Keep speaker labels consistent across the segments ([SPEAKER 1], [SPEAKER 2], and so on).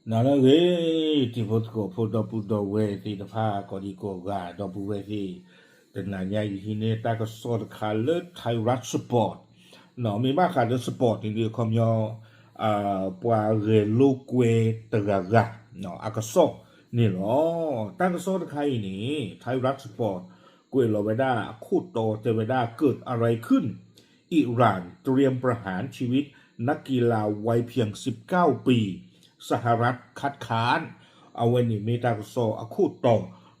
[SPEAKER 1] 나는 디포트고 포도부도 왜 디드파 거리고가 너부 왜디 드나냐 이히네 따가 소드 칼르 타이rat sport nó mi ba khá sport thì được không nhau qua người lu quê từ gà nó so nè nóตั้งโซนใครนี่ไทยรัฐสปอร์ตกุยโรเวดาคูดโตเทเวดาเกิดอะไรขึ้นอิหร่านเตรียมประหารชีวิตนักกีฬาวัยเพียง19ปีสหรัฐคัดค้านเอาไว้นี่เมตาโซอคูดโต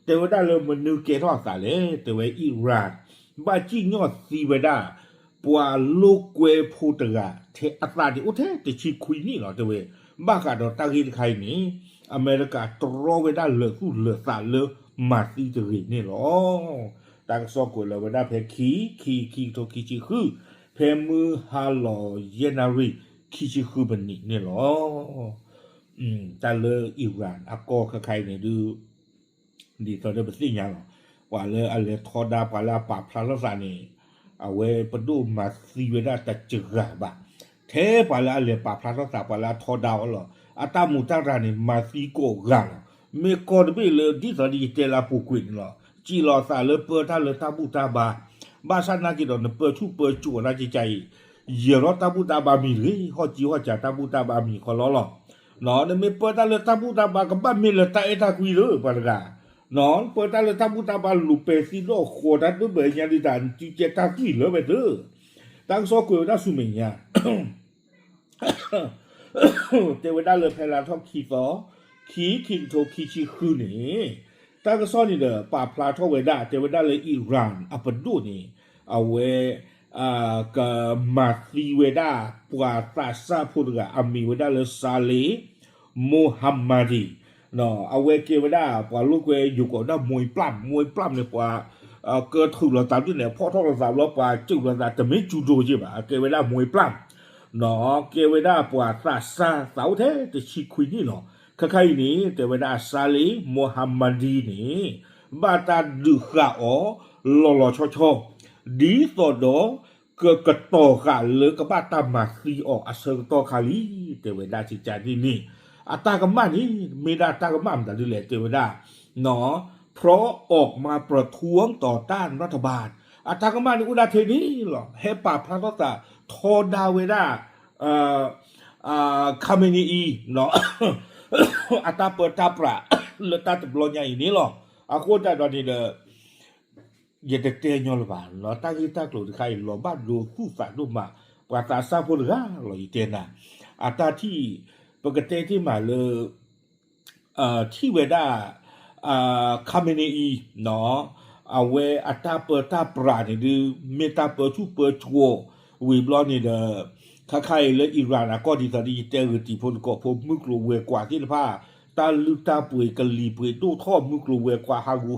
[SPEAKER 1] เทเวดาเริ่มมันนิวเกทอสาเลยเทเวอิหร่านบาจียอดซีเวดาปัวลูกเกวพูดกะเทอัตราดิโอเทติชิคุยนี่เหรอเทเวบ้ากาดอตากินใครนี่อเมริกาตรอเวดาเลือกผู้เลือกสาเลือกมาตีจริตนี่หรอตั้งสกุลเวดาเพคีโตคีชิคือเพมือฮาโลเยนารีคีชิคือบันนี่นี่หรอแต่เลยอิหร่านอากอใครเนี่ยดูดีตอนเดิมเป็นสิ่งยังหรอว่าเลยอะไรทอดาปาลาปาพลาลสานี่เอาไว้ประดูมาซีเวดาแต่จึกอะบะเทปาลาอะไรปาพลาลสาปาลาทอดาวหรออาตามุตารานี่มาซีโกกังเมกอดเบลดิสอดีเตลาปูกวินหรอจีรอซาเลเปอร์ท่าเลตาบุตาบาบาซานาจิดอนเปอร์ชูเปอร์จูนาจิใจเยรอตาบุตาบามีเลยฮอจีฮอจาตาบุตาบามีขอล้อหรอนอนเมเปอร์ท่าเลตาบุตาบากับบ้านเมลตาเอตาคุยเลยปะกานอนเปอร์ท่าเลตาบุตาบาลูเปซิโนโคดัดเบย์ยันดิดันจิเจตาคุยเลยไปเถอะตั้งโซกุยน่าสุเมียเทวดาเลยพลาทอคีฟอคีคิงโทคีชิคือนี่ตั้งก็ซ่อนนี่เด้อป่าพลาทอเวดาเทวดาเลยอิหร่านอัปดูนี่เอาไว้กับมาซีเวดาปวาตาซาพูดกับอามีเวดาเลยซาเลมูฮัมมัดีเนาะเอาไว้เกเวดาปวาลูกเวอยู่กับด้ามวยปล้ำเนี่ยปวาเกิดถูกเราตามที่เนี่ยพ่อท้องเราสามล้อปวาจุดเราแต่ไม่จูโดใช่ปะเกเวดามวยปล้ำเนาะเกเวดาปวาตาซาสาวเทแต่ชิคุยนี่เนาะใครนี่เกเวดาซาลีมูฮัมมัดีนี่บาตาดุขะอ๋อหล่อชอดีต่อดอเกิดกระต่อขาหรือกระบาตามาซีออกอาเซอร์ต่อขาลีเกเวดาจิจานี่นี่อัตากรรมันนี่ไม่ได้ตากรรมันแต่ดูแลเกเวดาเนาะเพราะออกมาประท้วงต่อต้านรัฐบาลอัตากรรมันนี่อุดาเทนี่หรอเฮปาพระตาทอดาเวดาคาเมนีอีเนาะอัตาเปิดตาปราเลตาตบลอนใหญ่นี้หรออาโคตาตอนนี้เด้ออย่าเตะยอลบานเนาะตากิตากลุใครหลอบ้านดูคู่ฝาดูมาปาตาซาพูดก้าหลออีเตนะอัตาที่ปกติที่มาเลยที่เวดาคาเมนีอีเนาะเอาไว้อัตาเปิดตาปราเนี่ยดูเมตาเปิดชูเปิดชัววีบลอนนี่เด้อใครเลยอิหร่านก็ดีตอนนี้เจอที่พลก็พบมึกลูเวกว่าที่ผ้าตาลึกตาป่วยกันลีป่วยตู้ท่อมึกลูเวกว่าฮากู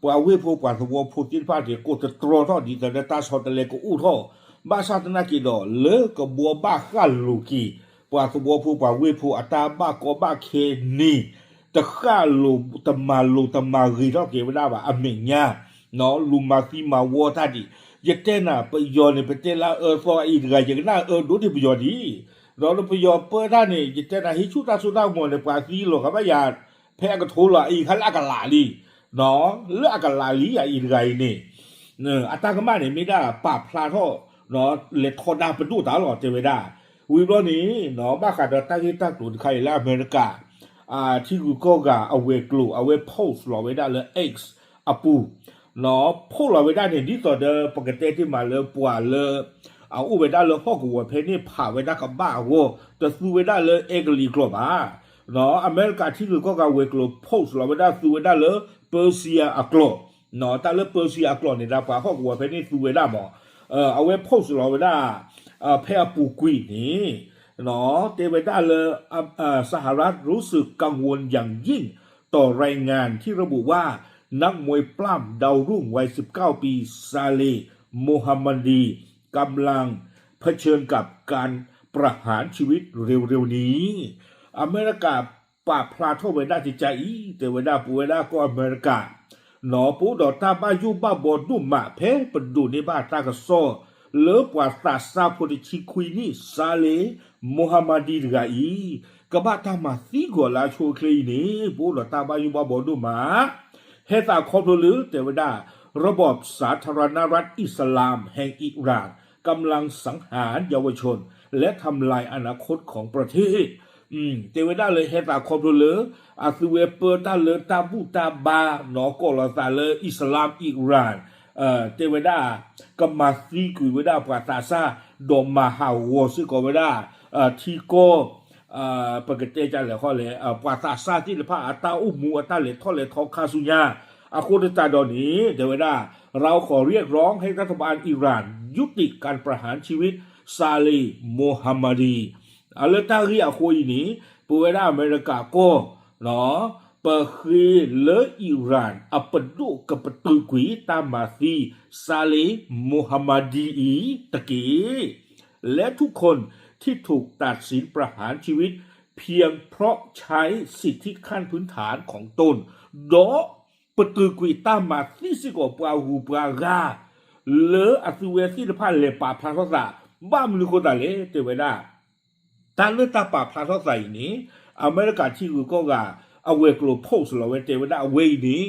[SPEAKER 1] ปว่าเวพกว่าสวพูดที่ผ้าเดี๋ยวก็จะตรอท่อดีแต่ตาสอดเลก็อู้ท่อบาซาตนากิดอเลก็บัวบ้าขันลูกีปว่าสวพูดว่าเวพูอัตาบ้าก็บ้าเคนีตะข้าลูตมารีท่อเกวดาว่าอเมญญาเนาะลูมาซีมาวัวท่าดียัเจน่ะไปยอนเนี่ยไปเจล่าฟออีกไงอย่างน่าดูที่ไปยอนดีเราไปยอนเปิดท่านเนี่ยยัเจน่ะฮิชุตาสุดาหมดในปาซีหรอกครับไม่อยากแพ้ก็ทุละอีกขันละกันลาลีเนาะเลือกกันลาลีอีกไงเนี่ยอัตากรรมเนี่ยไม่ได้ปราบพลาท่อเนาะเล็ดคอดาเป็นตู้ตาหลอดเจไม่ได้วิบล้อนี้เนาะบ้าขาดตั้งที่ตั้งตุนใครแล้วอเมริกาที่กูก็กะเอาเวกลูเอาเวโพสหลอไว้ได้เลย X อปูเนาะพวกเราไว้ได้เนี่ยที่ต่อเดิมปกติที่มาเลยปวดเลยเอาอุไว้ได้เลยพ่อกูว่าเพนี่ผ่าไว้ได้กับบ้าวัวแต่ซื้อไว้ได้เลยเอกลีกลบเนาะอเมริกาที่กูก็กะเวกลูโพสเราไว้ได้ซื้อไว้ได้เลยเปอร์เซียอักลบเนาะแต่เลยเปอร์เซียอักลบเนี่ยเราป่าพ่อกูว่าเพนี่ซื้อไว้ได้หมอเอาไว้โพสเราไว้ได้แพร่ปูกุยนี่เนาะเตไว้ได้เลยสหรัฐรู้สึกกังวลอย่างยิ่งต่อรายงานที่ระบุว่านักมวยปล้ำดาวรุ่งวัย19ปีซาเลโมฮัมมัดีกำลังเผชิญกับการประหารชีวิตเร็วๆนี้อเมริกาปราบพลาโทเวดาจิใจแต่เวดาปูเวดาก็อเมริกาหนอปูดอตาบ้ายุบ้าบอดุมาเพปดูในบ้าตากระโซเลิกว่าตาซาโพดิชิคุยนี่ซาเลโมฮัมมัดีกาอี กบะตามาซีกัวลาชูคลีนี่ปูรตาบายุบาบอดูมาเฮตาคอมลือเทวดาระบอบสาธารณรัฐอิสลามแห่งอิหร่านกำลังสังหารเยาวชนและทำลายอนาคตของประเทศเทวดาเลยเฮตาคอมลืออาซเวเปอร์ตาเลตาบูตาบานอกอลาตาเลอิสลามอิหร่านเทวดากำมาซีกุยเวดาปาตาซาดอมมาฮาวอซึกเวดาที่ก็ปกติจะเลยข้อเลยปาตาซาที่เลพาอัตาอุมูอัตาเลทอเลทอคาซุญาอาคุตตาดอนนี้เทวดาเราขอเรียกร้องให้รัฐบาลอิหร่านยุติการประหารชีวิตซาลีโมฮัมมัดีอัลตารีอาคุยนี้ปูเวดาอเมริกาก็เนาะเปิดคือเลอิหร่านอัปดุกับประตูกุยตามมาซีซาลีโมฮัมมัดีตะกี้และทุกคนที่ถูกตัดสินประหารชีวิตเพียงเพราะใช้สิทธิขั้นพื้นฐานของตนโดประตูกุยตามมาซีสิโกปาหูปากาเลออัศเวซีพาเลปาพาทศาบ้ามลุโคตาเลเทวดาตาเลตาปาพาทศาอีนี้อเมริกาที่กูก็กาเอาเวกโลโพสเราเวเทวดาเวนี้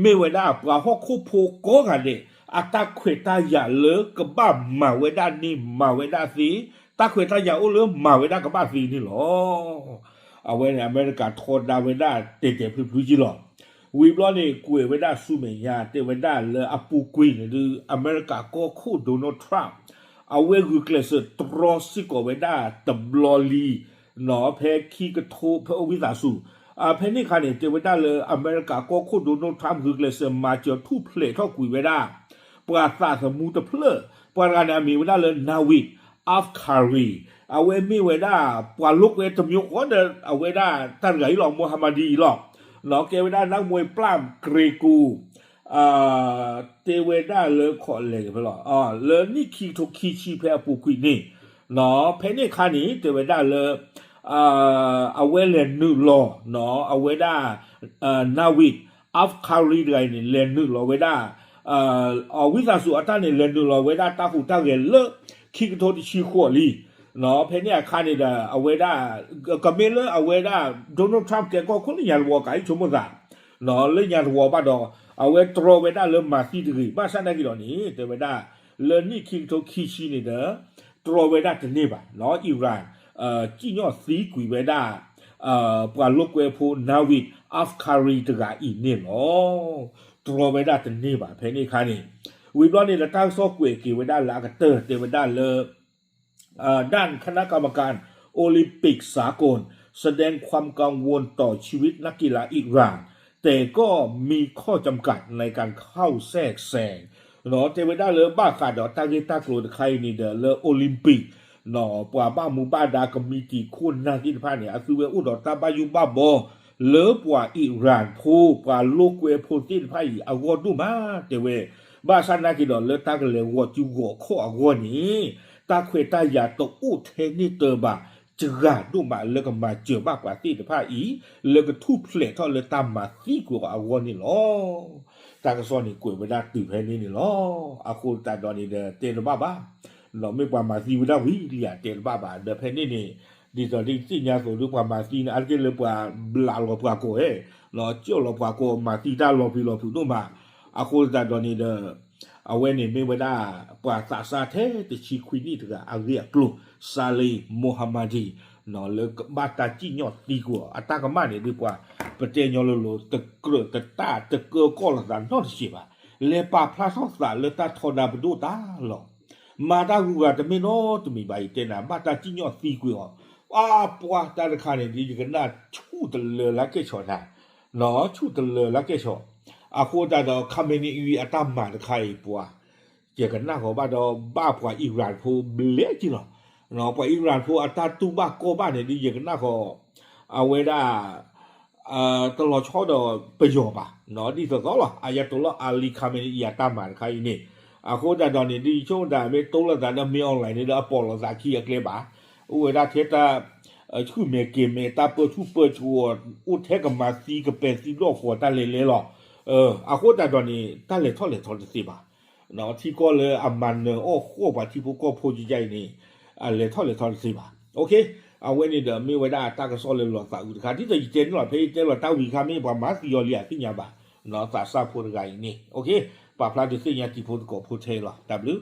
[SPEAKER 1] ไม่เวดาปลาฮอกโคโพโกกันเดอาตาเควตาอย่าเลอกบ้ามาเวดานี่มาเวดาสีตาเควตาอย่าอุเลมาเวดากบ้าสีนี่หรอเอาเวในอเมริกาโทษดาเวดาเตเตพลุจิหรอวีบล้อนี่กุยเวดาซูเมียเตเวดาเลอปูกุยหรืออเมริกาก็คู่โดนัลด์ทรัมป์เอาเวกุเคลสตรอสิโกเวดาตบลอลีหนอแพ้ขี้กระโทเพอวิสาสูเพนนี่คันเนี่ยเจเวดาเลยอเมริกาก็คู่โดนัลด์ทรัมป์คือเลเซมาเจอทุเพลท่อกุยเวดาปราศาสมูตเพลปราการมีเวดาเลยนาวิดอัฟคารีเอาเวมีเวดาปราลุกเวทมิโอเดเอาเวดาตั้งไหลหลอกมูฮัมมัดีหลอกหนอเกเวดานักมวยปล้ำเกรกูเทเวดาเลยขอเลยไปหรอเลยนี่คีทุกคีชีเพอปูกุยนี่หนอเพนนี่คันนี้เทเวดาเลยเอาเวเลนูโลเนาะเอาเวดานาวิดอัฟคารีไดนี่เลนูโลเวดาเอาวิสาสุอัตานี่เลนูโลเวดาตาหูตาเกลคิกโทติชิขัวลีเนาะเพเนี่ยคันนี่ดาเอาเวดากเมเลเอาเวดาโดนัลด์ทรัมป์แกก็คนยานวัวไก่ชมว่าเนาะเลยยานวัวบ้าดอเอาเวตโรเวดาเริ่มมาซีดีบ้าซันได้กี่ดอกนี้แต่เวดาเลนี่คิกโทคิชินี่เด้อโตรเวดาจะนี่ป่ะเนาะอิหร่านจีนอสีกุยเวดาปราลุกเวพูนาวิดอัฟคารีตกาอีนี่เนาะตัวเวดาตนี่บ่ะเพนี่คันนี่วิบลอนี่ละตั้งซอกเวกีเวดาลากเตอร์เทวดาเลด้านคณะกรรมการโอลิมปิกสากลแสดงความกังวลต่อชีวิตนักกีฬาอิหร่านแต่ก็มีข้อจำกัดในการเข้าแทรกแซงเนาะเทวดาเลบ้าขาดอตาเกตาโกรดใครนี่เดเลโอลิมปิกเนาะปว่าบ้ามูบ้าดากมีตีคุณนาที่ผ่านเนี่ยคือเวอุดตาบายุบ้าบอเลปว่าอิหร่านผู้ปว่าลูกเวโพตินไพ่อาวดูมาเตเวบ้าซันนากิดอเลตากเลวจูโกข้ออาวนี้ตาเควตายาตกอุเทนิเตบาจะกาดูมาเลก็มาเจอบ้ากว่าที่ไพ่เลก็ทุบเพลทอเลตามมาที่กูอาวนี่หรอตากซอนี่กุยเวดาตื่นเพนี่หรออาคูตาดอนี่เดเตนบ้าเราไม่ประมาทที่ว่าวิริยะเจนบ้าเดเพนนี่ดีต่อที่สิ่งนี้ส่วนที่ประมาทที่นั่นก็เลยว่าบลาลกับกูเราเจ้าเรากับกูมาที่ด้านเราพี่เราพูดนู่นมาอาคูตาดอนี่เดเอาไว้เนี่ยไม่ว่าได้ปราศาสตร์เทติชิควินี่ถึงอาเรียกลุ่มซาลีโมฮัมมัดีเนาะเลยบาตาจีนอดดีกว่าอัตากรรมเนี่ยดีกว่าประเทศยอโลตะเกลือตะตาตะเกลือก็ละสันนอดสิบะเลยป่าพระสงฆ์สารเลยตาทอดาบดูตาหรอมาตากูก็จะไม่โน้ตมีใบเตนะมาตาจีนอดดีกว่าปัวตาละคันเนี่ยดีกันน่าชูตะเลยละเกชอนะเนาะชูตะเลยละเกชออาโคตาดอคาเมนีอีอาตามมาตะไคปัวเจกันหน้าของบ้าดอบ้าปัวอิหร่านพูเบลจิหรอเนาะปัวอิหร่านพูอัตาตุบ้าโกบ้านเนี่ยดีเจกันหน้าของเอาเวดาตลอดช่อดอประโยชน์ป่ะเนาะดีสุดก็หรออายะตุลลอฮ์อาลีคาเมนีอีอาตามมาตะไคนี่อาโคตาดอนี่ดีช่วงได้ไม่ตุลตาเนี่ยมีออนไลน์เนี่ยปอลซาคีเกลบ้าเวดาเทตาชื่อเมเกเมตาเปิดชัวอุเทกมาซีกับเป็นซีโลหัวตาเลหรออาโคตาดอนี่ตาเลทอสิบ่ะเนาะที่ก็เลยอามันเนอโอ้โหว่าที่พวกก็พูดใหญ่นี่เลทอสิบ่ะโอเค เอาไว้นี่เด้อมีไว้ได้ตาก็ซอเลยหลอดสาอุดค่ะที่จะเจนหลอดเพย์เจนหลอดตาวีคามีบ่มาสิยอเลียขึ้นยาบ่าเนาะสาซาพูดไงนี่โอเคปาพลาดิสิญาติพูดก็พูดเทหรอ W